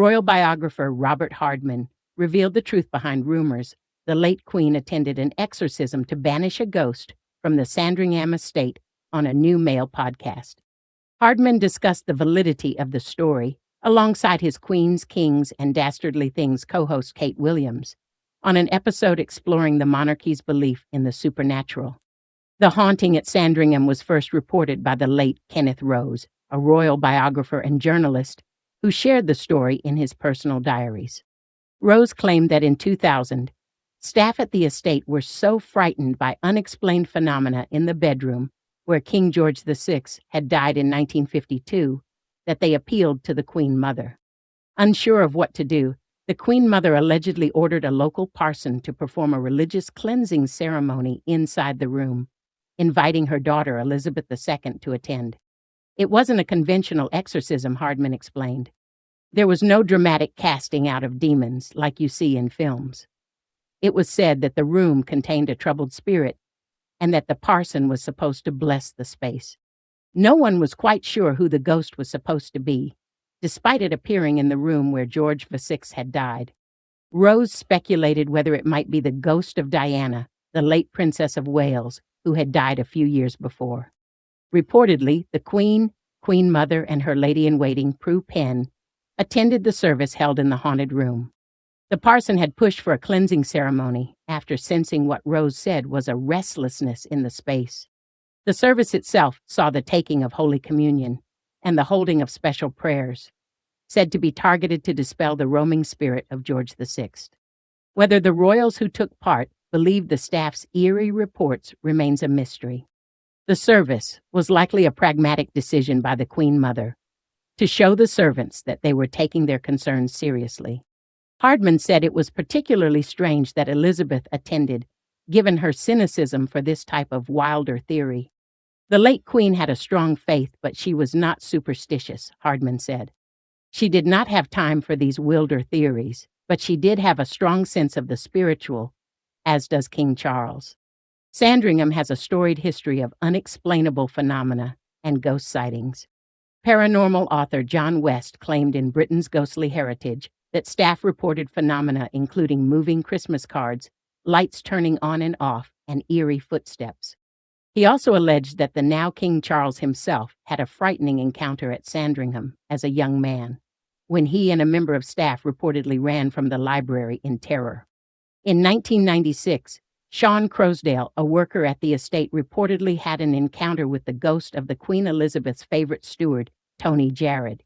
Royal biographer Robert Hardman revealed the truth behind rumors the late Queen attended an exorcism to banish a ghost from the Sandringham estate on a new Mail podcast. Hardman discussed the validity of the story alongside his Queens, Kings, and Dastardly Things co-host Kate Williams on an episode exploring the monarchy's belief in the supernatural. The haunting at Sandringham was first reported by the late Kenneth Rose, a royal biographer and journalist who shared the story in his personal diaries. Rose claimed that in 2000, staff at the estate were so frightened by unexplained phenomena in the bedroom where King George VI had died in 1952 that they appealed to the Queen Mother. Unsure of what to do, the Queen Mother allegedly ordered a local parson to perform a religious cleansing ceremony inside the room, inviting her daughter Elizabeth II to attend. It wasn't a conventional exorcism, Hardman explained. There was no dramatic casting out of demons like you see in films. It was said that the room contained a troubled spirit and that the parson was supposed to bless the space. No one was quite sure who the ghost was supposed to be, despite it appearing in the room where George VI had died. Rose speculated whether it might be the ghost of Diana, the late Princess of Wales, who had died a few years before. Reportedly, the Queen, Queen Mother, and her lady-in-waiting, Prue Penn, attended the service held in the haunted room. The parson had pushed for a cleansing ceremony after sensing what Rose said was a restlessness in the space. The service itself saw the taking of Holy Communion and the holding of special prayers, said to be targeted to dispel the roaming spirit of George VI. Whether the royals who took part believed the staff's eerie reports remains a mystery. The service was likely a pragmatic decision by the Queen Mother to show the servants that they were taking their concerns seriously. Hardman said it was particularly strange that Elizabeth attended, given her cynicism for this type of wilder theory. The late Queen had a strong faith, but she was not superstitious, Hardman said. She did not have time for these wilder theories, but she did have a strong sense of the spiritual, as does King Charles. Sandringham has a storied history of unexplainable phenomena and ghost sightings. Paranormal author John West claimed in Britain's Ghostly Heritage that staff reported phenomena including moving Christmas cards, lights turning on and off, and eerie footsteps. He also alleged that the now King Charles himself had a frightening encounter at Sandringham as a young man, when he and a member of staff reportedly ran from the library in terror. In 1996, Sean Crosdale, a worker at the estate, reportedly had an encounter with the ghost of the Queen Elizabeth's favorite steward, Tony Jared.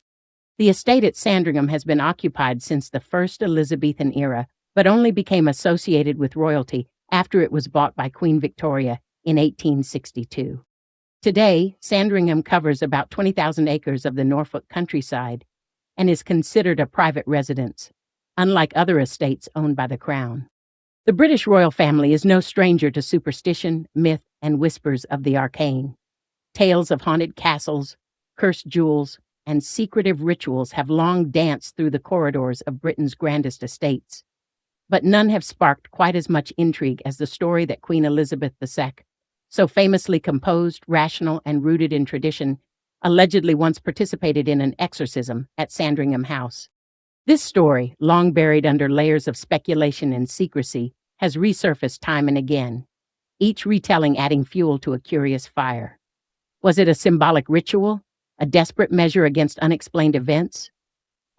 The estate at Sandringham has been occupied since the first Elizabethan era, but only became associated with royalty after it was bought by Queen Victoria in 1862. Today, Sandringham covers about 20,000 acres of the Norfolk countryside and is considered a private residence, unlike other estates owned by the Crown. The British royal family is no stranger to superstition, myth, and whispers of the arcane. Tales of haunted castles, cursed jewels, and secretive rituals have long danced through the corridors of Britain's grandest estates. But none have sparked quite as much intrigue as the story that Queen Elizabeth II, so famously composed, rational, and rooted in tradition, allegedly once participated in an exorcism at Sandringham House. This story, long buried under layers of speculation and secrecy, has resurfaced time and again, each retelling adding fuel to a curious fire. Was it a symbolic ritual, a desperate measure against unexplained events,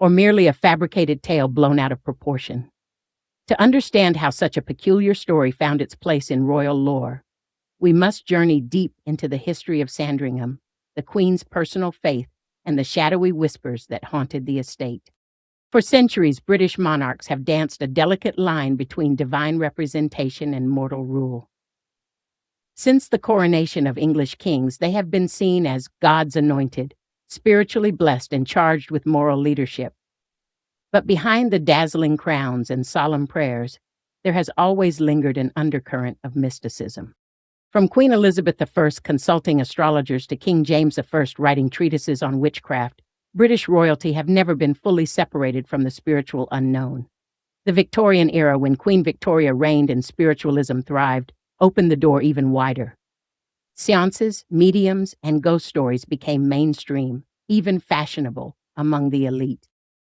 or merely a fabricated tale blown out of proportion? To understand how such a peculiar story found its place in royal lore, we must journey deep into the history of Sandringham, the Queen's personal faith, and the shadowy whispers that haunted the estate. For centuries, British monarchs have danced a delicate line between divine representation and mortal rule. Since the coronation of English kings, they have been seen as God's anointed, spiritually blessed, and charged with moral leadership. But behind the dazzling crowns and solemn prayers, there has always lingered an undercurrent of mysticism. From Queen Elizabeth I consulting astrologers to King James I writing treatises on witchcraft, British royalty have never been fully separated from the spiritual unknown. The Victorian era, when Queen Victoria reigned and spiritualism thrived, opened the door even wider. Seances, mediums, and ghost stories became mainstream, even fashionable, among the elite.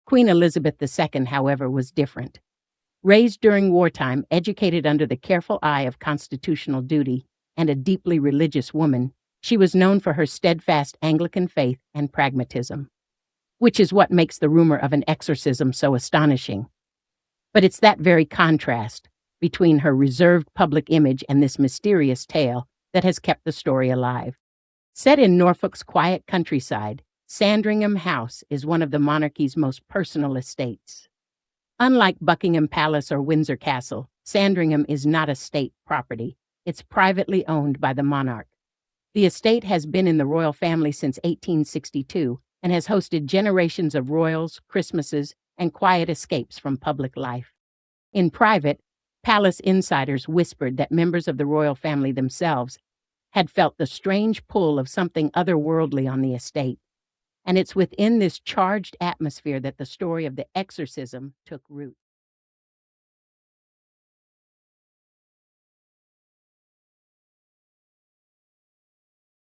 Queen Elizabeth II, however, was different. Raised during wartime, educated under the careful eye of constitutional duty, and a deeply religious woman, she was known for her steadfast Anglican faith and pragmatism, which is what makes the rumor of an exorcism so astonishing. But it's that very contrast between her reserved public image and this mysterious tale that has kept the story alive. Set in Norfolk's quiet countryside, Sandringham House is one of the monarchy's most personal estates. Unlike Buckingham Palace or Windsor Castle, Sandringham is not a state property. It's privately owned by the monarch. The estate has been in the royal family since 1862 and has hosted generations of royals, Christmases, and quiet escapes from public life. In private, palace insiders whispered that members of the royal family themselves had felt the strange pull of something otherworldly on the estate. And it's within this charged atmosphere that the story of the exorcism took root.